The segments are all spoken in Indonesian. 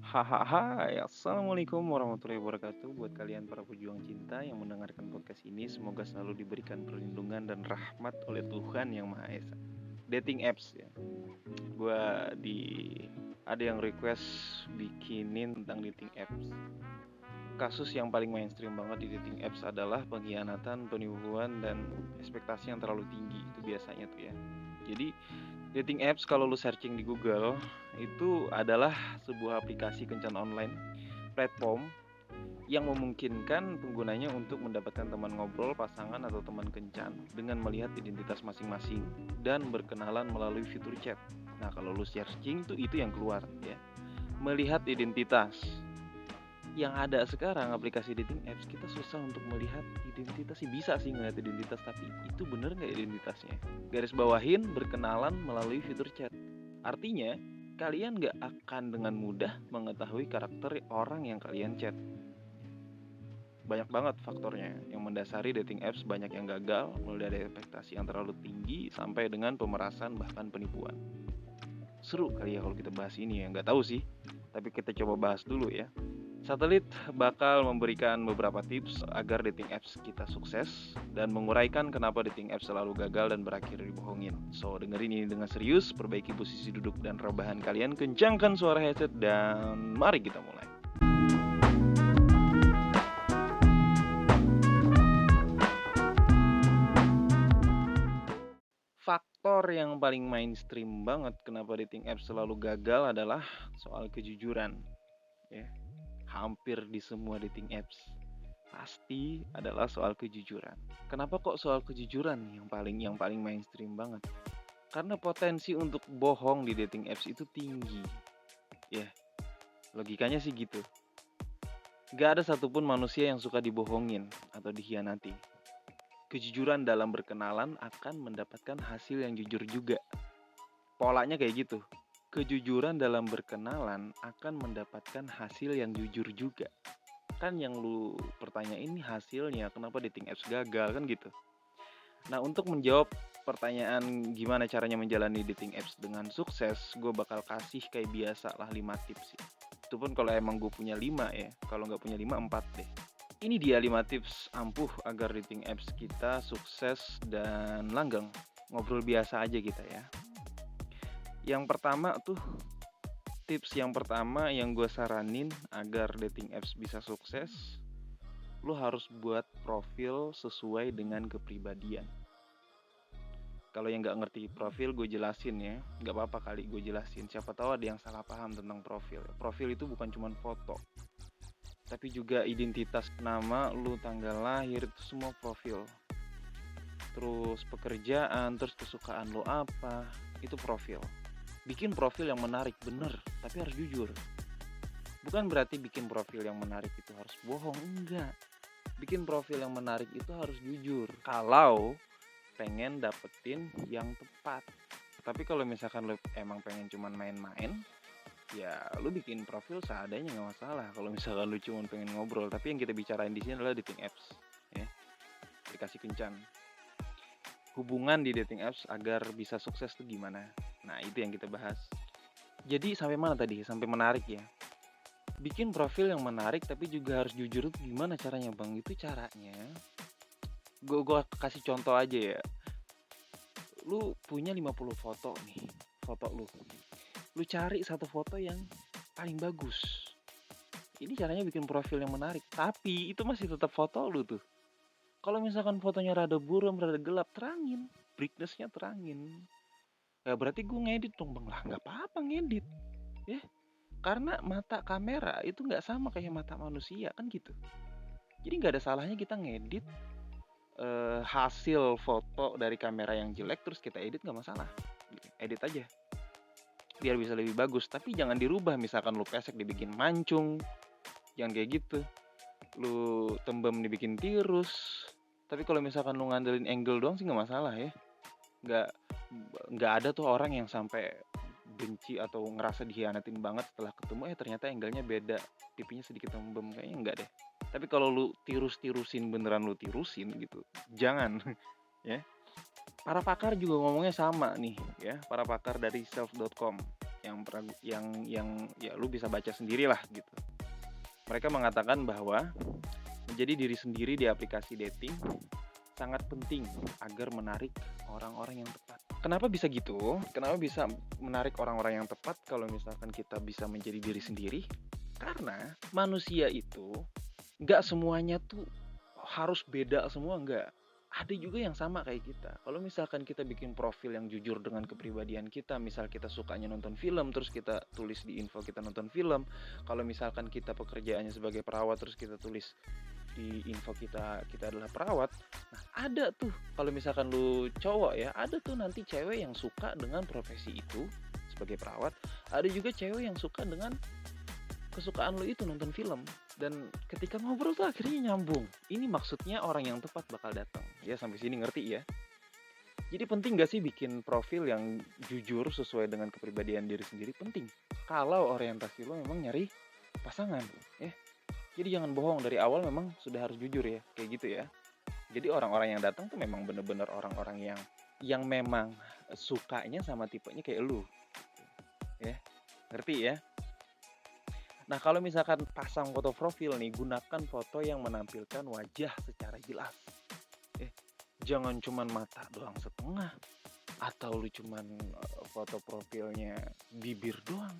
Hahaha, assalamualaikum warahmatullahi wabarakatuh. Buat kalian para pejuang cinta yang mendengarkan podcast ini, semoga selalu diberikan perlindungan dan rahmat oleh Tuhan Yang Maha Esa. Dating apps ya. Gua di ada yang request bikinin tentang dating apps. Kasus yang paling mainstream banget di dating apps adalah pengkhianatan, penipuan, dan ekspektasi yang terlalu tinggi. Itu biasanya tuh ya. Jadi dating apps kalau lu searching di Google itu adalah sebuah aplikasi kencan online, platform yang memungkinkan penggunanya untuk mendapatkan teman ngobrol, pasangan atau teman kencan dengan melihat identitas masing-masing dan berkenalan melalui fitur chat. Nah, kalau lu searching tuh itu yang keluar ya. Melihat identitas. Yang ada sekarang aplikasi dating apps kita susah untuk melihat identitas sih, bisa sih ngeliat identitas, tapi itu bener nggak identitasnya? Garis bawahin berkenalan melalui fitur chat. Artinya kalian nggak akan dengan mudah mengetahui karakter orang yang kalian chat. Banyak banget faktornya yang mendasari dating apps banyak yang gagal, mulai dari ekspektasi yang terlalu tinggi sampai dengan pemerasan bahkan penipuan. Seru kali ya kalau kita bahas ini ya, nggak tahu sih, tapi kita coba bahas dulu ya. Satelit bakal memberikan beberapa tips agar dating apps kita sukses dan menguraikan kenapa dating apps selalu gagal dan berakhir dibohongin. So, dengerin ini dengan serius, perbaiki posisi duduk dan rebahan kalian, kencangkan suara headset, dan mari kita mulai. Faktor yang paling mainstream banget kenapa dating apps selalu gagal adalah soal kejujuran. Ya, hampir di semua dating apps pasti adalah soal kejujuran. Kenapa kok soal kejujuran nih yang paling mainstream banget? Karena potensi untuk bohong di dating apps itu tinggi. Ya, logikanya sih gitu. Gak ada satupun manusia yang suka dibohongin atau dikhianati. Kejujuran dalam berkenalan akan mendapatkan hasil yang jujur juga. Polanya kayak gitu. Kejujuran dalam berkenalan akan mendapatkan hasil yang jujur juga. Kan yang lu pertanyain ini hasilnya, kenapa dating apps gagal kan gitu. Nah, untuk menjawab pertanyaan gimana caranya menjalani dating apps dengan sukses, gue bakal kasih kayak biasa lah 5 tips ya. Itu pun kalau emang gue punya 5 ya, kalau nggak punya 5, 4 deh. Ini dia 5 tips ampuh agar dating apps kita sukses dan langgeng. Ngobrol biasa aja kita ya. Tips yang pertama yang gue saranin agar dating apps bisa sukses, lo harus buat profil sesuai dengan kepribadian. Kalau yang nggak ngerti profil, gue jelasin ya. Nggak apa-apa kali gue jelasin. Siapa tahu ada yang salah paham tentang profil. Profil itu bukan cuma foto, tapi juga identitas, nama, lu, tanggal lahir, itu semua profil. Terus pekerjaan, terus kesukaan lo apa, itu profil. Bikin profil yang menarik, bener, tapi harus jujur. Bukan berarti bikin profil yang menarik itu harus bohong, enggak. Bikin profil yang menarik itu harus jujur. Kalau pengen dapetin yang tepat. Tapi kalau misalkan lo emang pengen cuman main-main, ya lo bikin profil seadanya nggak masalah. Kalau misalkan lo cuman pengen ngobrol, tapi yang kita bicarain di sini adalah dating apps, ya, aplikasi kencan. Hubungan di dating apps agar bisa sukses tuh gimana? Nah, itu yang kita bahas. Jadi sampai mana tadi? Sampai menarik ya. Bikin profil yang menarik tapi juga harus jujur tuh gimana caranya, Bang? Itu caranya. Gue kasih contoh aja ya. Lu punya 50 foto nih, foto lu. Lu cari satu foto yang paling bagus. Ini caranya bikin profil yang menarik, tapi itu masih tetap foto lu tuh. Kalau misalkan fotonya rada buram, rada gelap, terangin, brightness-nya terangin. Ya berarti gue ngedit dong, Bang. Lah nggak apa-apa ngedit, ya. Karena mata kamera itu nggak sama kayak mata manusia kan gitu. Jadi nggak ada salahnya kita ngedit hasil foto dari kamera yang jelek terus kita edit, nggak masalah. Edit aja biar bisa lebih bagus, tapi jangan dirubah. Misalkan lu pesek dibikin mancung, jangan kayak gitu. Lu tembem dibikin tirus. Tapi kalau misalkan lu ngandelin angle doang sih nggak masalah ya. nggak nggak ada tuh orang yang sampai benci atau ngerasa dikhianatin banget setelah ketemu ternyata angle-nya beda, pipinya sedikit tembem, kayaknya enggak deh. Tapi kalau lu tirusin beneran lu tirusin gitu, jangan. Ya, para pakar juga ngomongnya sama nih ya, para pakar dari self.com. yang ya lu bisa baca sendirilah gitu. Mereka mengatakan bahwa menjadi diri sendiri di aplikasi dating sangat penting agar menarik orang-orang yang tepat. Kenapa bisa gitu? Kenapa bisa menarik orang-orang yang tepat kalau misalkan kita bisa menjadi diri sendiri? Karena manusia itu nggak semuanya tuh harus beda semua, nggak. Ada juga yang sama kayak kita. Kalau misalkan kita bikin profil yang jujur dengan kepribadian kita, misal kita sukanya nonton film, terus kita tulis di info kita nonton film. Kalau misalkan kita pekerjaannya sebagai perawat, terus kita tulis di info kita adalah perawat. Nah, ada tuh kalau misalkan lu cowok ya, ada tuh nanti cewek yang suka dengan profesi itu sebagai perawat. Ada juga cewek yang suka dengan kesukaan lu itu nonton film. Dan ketika ngobrol tuh akhirnya nyambung. Ini maksudnya orang yang tepat bakal datang. Ya sampai sini ngerti ya. Jadi penting gak sih bikin profil yang jujur sesuai dengan kepribadian diri sendiri? Penting. Kalau orientasi lo memang nyari pasangan, ya. Jadi jangan bohong dari awal, memang sudah harus jujur ya, kayak gitu ya. Jadi orang-orang yang datang tuh memang bener-bener orang-orang yang memang sukanya sama tipenya kayak lu, ya. Ngerti ya? Nah, kalau misalkan pasang foto profil nih, gunakan foto yang menampilkan wajah secara jelas. Jangan cuman mata doang setengah, atau lu cuman foto profilnya bibir doang.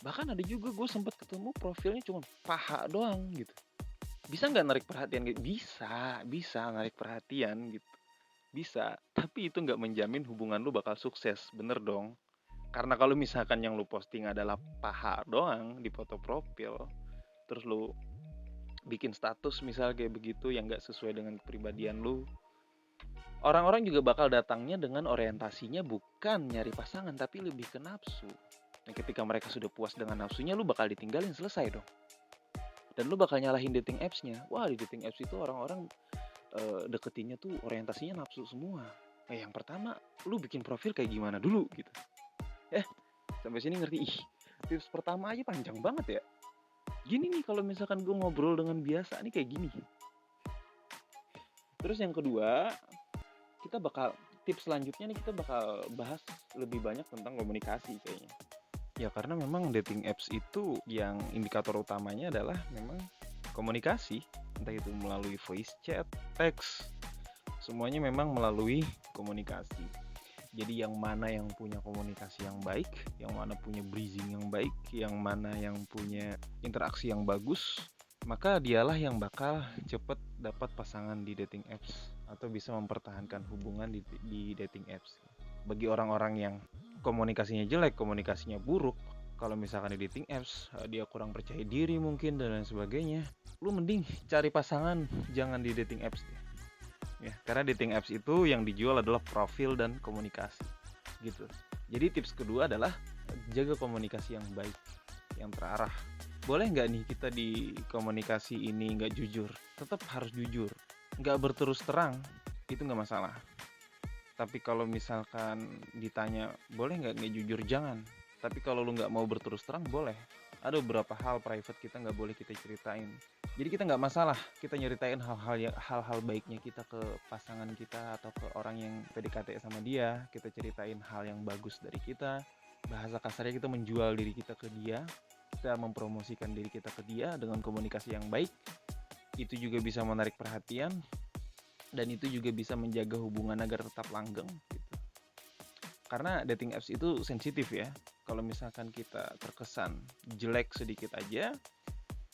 Bahkan ada juga gue sempet ketemu profilnya cuma paha doang gitu. Bisa nggak narik perhatian gitu? Bisa narik perhatian gitu. Bisa, tapi itu nggak menjamin hubungan lu bakal sukses, bener dong. Karena kalau misalkan yang lu posting adalah paha doang di foto profil, terus lu bikin status misal kayak begitu yang nggak sesuai dengan kepribadian lu, orang-orang juga bakal datangnya dengan orientasinya bukan nyari pasangan, tapi lebih ke nafsu. Dan ketika mereka sudah puas dengan nafsunya, lu bakal ditinggalin, selesai dong. Dan lu bakal nyalahin dating apps-nya. Wah, di dating apps itu orang-orang deketinnya tuh orientasinya nafsu semua. Yang pertama, lu bikin profil kayak gimana dulu gitu. Sampai sini ngerti? Tips pertama aja panjang banget ya. Gini nih kalau misalkan gue ngobrol dengan biasa nih kayak gini. Terus yang kedua, tips selanjutnya nih kita bakal bahas lebih banyak tentang komunikasi kayaknya. Ya karena memang dating apps itu yang indikator utamanya adalah memang komunikasi. Entah itu melalui voice chat, teks, semuanya memang melalui komunikasi. Jadi yang mana yang punya komunikasi yang baik, yang mana punya breathing yang baik, yang mana yang punya interaksi yang bagus, maka dialah yang bakal cepet dapat pasangan di dating apps atau bisa mempertahankan hubungan di dating apps. Bagi orang-orang yang komunikasinya jelek, komunikasinya buruk, kalau misalkan di dating apps dia kurang percaya diri mungkin dan lain sebagainya, lu mending cari pasangan jangan di dating apps deh. Ya, karena dating apps itu yang dijual adalah profil dan komunikasi gitu. Jadi tips kedua adalah jaga komunikasi yang baik, yang terarah. Boleh nggak nih kita di komunikasi ini nggak jujur? Tetap harus jujur. Nggak berterus terang, itu nggak masalah. Tapi kalau misalkan ditanya, boleh nggak jujur? Jangan. Tapi kalau lu nggak mau berterus terang, boleh. Ada beberapa hal private kita nggak boleh kita ceritain. Jadi kita nggak masalah kita nyeritain hal-hal baiknya kita ke pasangan kita atau ke orang yang PDKT sama dia. Kita ceritain hal yang bagus dari kita. Bahasa kasarnya kita menjual diri kita ke dia. Kita mempromosikan diri kita ke dia dengan komunikasi yang baik. Itu juga bisa menarik perhatian. Dan itu juga bisa menjaga hubungan agar tetap langgeng gitu. Karena dating apps itu sensitif ya. Kalau misalkan kita terkesan jelek sedikit aja,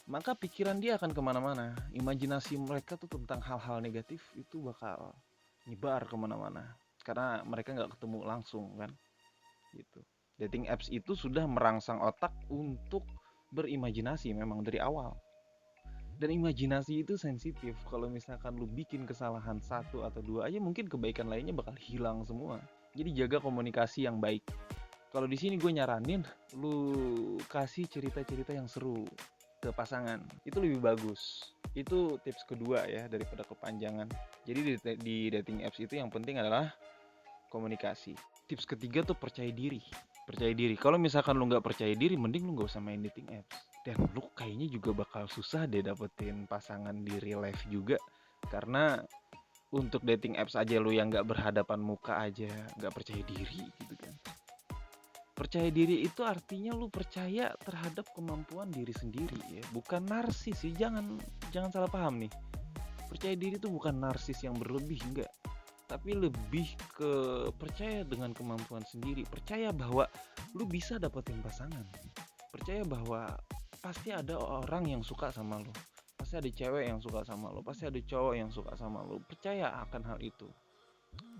maka pikiran dia akan kemana-mana. Imajinasi mereka tuh tentang hal-hal negatif itu bakal nyebar kemana-mana. Karena mereka nggak ketemu langsung kan. Gitu. Dating apps itu sudah merangsang otak untuk berimajinasi memang dari awal. Dan imajinasi itu sensitif. Kalau misalkan lu bikin kesalahan satu atau dua aja, mungkin kebaikan lainnya bakal hilang semua. Jadi jaga komunikasi yang baik. Kalau di sini gue nyaranin lu kasih cerita-cerita yang seru ke pasangan, itu lebih bagus. Itu tips kedua ya, daripada kepanjangan. Jadi di dating apps itu yang penting adalah komunikasi. Tips ketiga tuh percaya diri. Kalau misalkan lu nggak percaya diri, mending lu nggak usah main dating apps. Dan lu kayaknya juga bakal susah deh dapetin pasangan di real life juga. Karena untuk dating apps aja lu yang nggak berhadapan muka aja nggak percaya diri gitu kan. Percaya diri itu artinya lu percaya terhadap kemampuan diri sendiri ya, bukan narsis sih. Jangan salah paham nih. Percaya diri itu bukan narsis yang berlebih, enggak. Tapi lebih ke percaya dengan kemampuan sendiri, percaya bahwa lu bisa dapetin pasangan, percaya bahwa pasti ada orang yang suka sama lu, pasti ada cewek yang suka sama lu, pasti ada cowok yang suka sama lu. Percaya akan hal itu.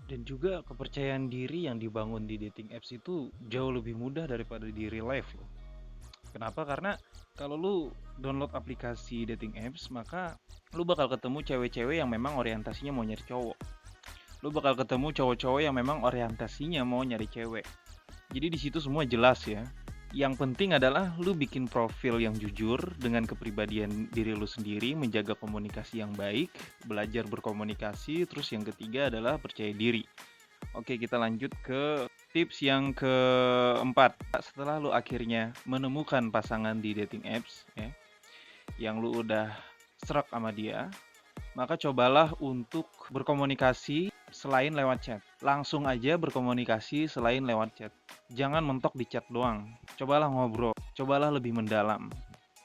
Dan juga kepercayaan diri yang dibangun di dating apps itu jauh lebih mudah daripada di real life loh. Kenapa? Karena kalau lu download aplikasi dating apps, maka lu bakal ketemu cewek-cewek yang memang orientasinya mau nyari cowok. Lu bakal ketemu cowok-cowok yang memang orientasinya mau nyari cewek. Jadi di situ semua jelas ya. Yang penting adalah lu bikin profil yang jujur dengan kepribadian diri lu sendiri, menjaga komunikasi yang baik, belajar berkomunikasi, terus yang ketiga adalah percaya diri. Oke, kita lanjut ke tips yang keempat. Setelah lu akhirnya menemukan pasangan di dating apps ya, yang lu udah serak sama dia, maka cobalah untuk berkomunikasi selain lewat chat. Langsung aja berkomunikasi selain lewat chat. Jangan mentok di chat doang. Cobalah ngobrol, cobalah lebih mendalam,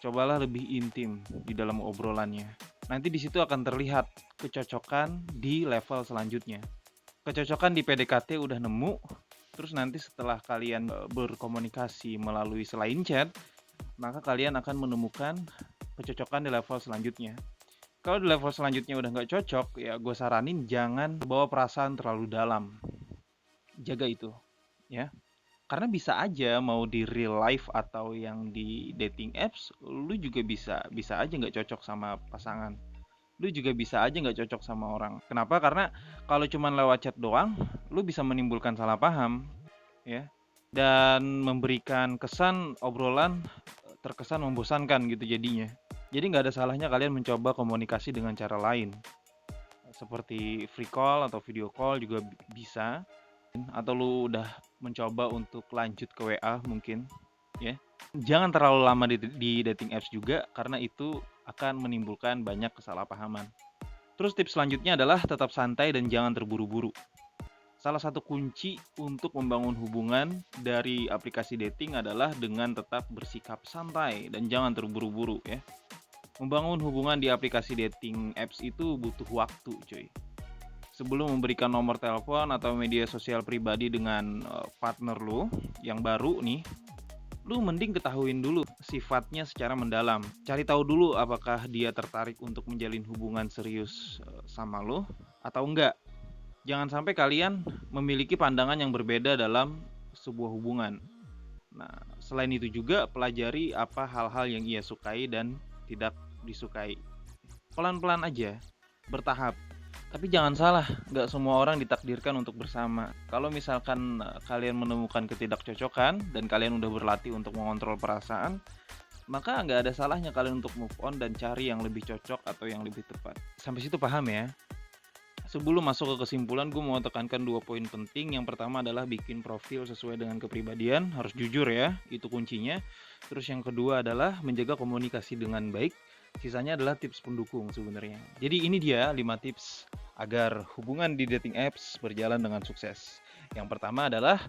cobalah lebih intim di dalam obrolannya. Nanti di situ akan terlihat kecocokan di level selanjutnya. Kecocokan di PDKT udah nemu, terus nanti setelah kalian berkomunikasi melalui selain chat, maka kalian akan menemukan kecocokan di level selanjutnya. Kalau di level selanjutnya udah nggak cocok, ya gue saranin jangan bawa perasaan terlalu dalam. Jaga itu, ya. Karena bisa aja mau di real life atau yang di dating apps, lu juga bisa aja nggak cocok sama pasangan. Lu juga bisa aja nggak cocok sama orang. Kenapa? Karena kalau cuma lewat chat doang, lu bisa menimbulkan salah paham, ya. Dan memberikan kesan obrolan terkesan membosankan gitu jadinya. Jadi nggak ada salahnya kalian mencoba komunikasi dengan cara lain. Seperti free call atau video call juga bisa. Atau lu udah mencoba untuk lanjut ke WA mungkin, ya. Jangan terlalu lama di dating apps juga, karena itu akan menimbulkan banyak kesalahpahaman. Terus tips selanjutnya adalah tetap santai dan jangan terburu-buru. Salah satu kunci untuk membangun hubungan dari aplikasi dating adalah dengan tetap bersikap santai dan jangan terburu-buru ya. Membangun hubungan di aplikasi dating apps itu butuh waktu, cuy. Sebelum memberikan nomor telepon atau media sosial pribadi dengan partner lu yang baru nih, lu mending ketahuin dulu sifatnya secara mendalam. Cari tahu dulu apakah dia tertarik untuk menjalin hubungan serius sama lu atau enggak. Jangan sampai kalian memiliki pandangan yang berbeda dalam sebuah hubungan. Nah, selain itu juga pelajari apa hal-hal yang ia sukai dan tidak disukai. Pelan-pelan aja, bertahap. Tapi jangan salah, nggak semua orang ditakdirkan untuk bersama. Kalau misalkan kalian menemukan ketidakcocokan dan kalian udah berlatih untuk mengontrol perasaan, maka nggak ada salahnya kalian untuk move on dan cari yang lebih cocok atau yang lebih tepat. Sampai situ paham ya? Sebelum masuk ke kesimpulan, gue mau tekankan 2 poin penting. Yang pertama adalah bikin profil sesuai dengan kepribadian, harus jujur ya, itu kuncinya. Terus yang kedua adalah menjaga komunikasi dengan baik. Sisanya adalah tips pendukung sebenarnya. Jadi ini dia 5 tips agar hubungan di dating apps berjalan dengan sukses. Yang pertama adalah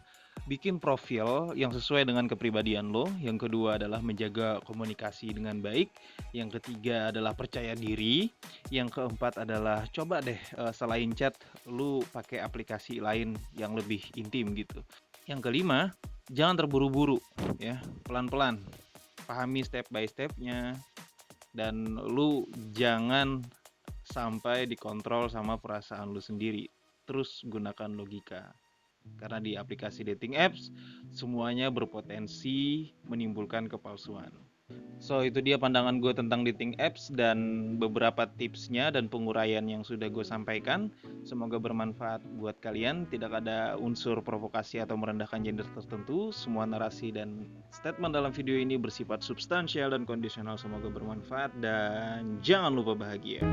bikin profil yang sesuai dengan kepribadian lo. Yang kedua adalah menjaga komunikasi dengan baik. Yang ketiga adalah percaya diri. Yang keempat adalah coba deh selain chat lu pakai aplikasi lain yang lebih intim gitu. Yang kelima, jangan terburu-buru ya, pelan-pelan. Pahami step by stepnya. Dan lu jangan sampai dikontrol sama perasaan lu sendiri. Terus gunakan logika. Karena di aplikasi dating apps, semuanya berpotensi menimbulkan kepalsuan. So, itu dia pandangan gue tentang dating apps dan beberapa tipsnya dan penguraian yang sudah gue sampaikan. Semoga bermanfaat buat kalian. Tidak ada unsur provokasi atau merendahkan gender tertentu. Semua narasi dan statement dalam video ini bersifat substansial dan kondisional. Semoga bermanfaat dan jangan lupa bahagia.